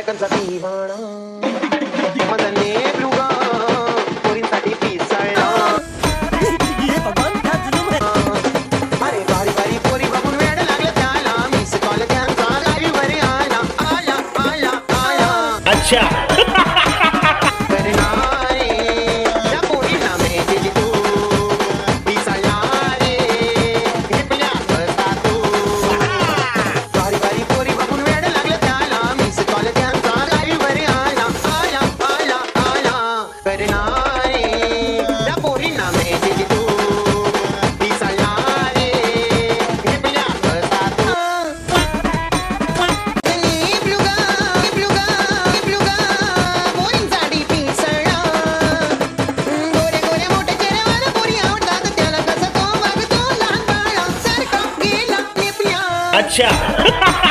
बायकांचा दिवाणा माझा नेबलुगा पोरींसाठी पिसळला. अरे बारी बारी पोरी बघून वेड लागलं त्याला मिस कॉल त्यांचा लाईव्ह वर आला आला आला आला. अच्छा अच्छा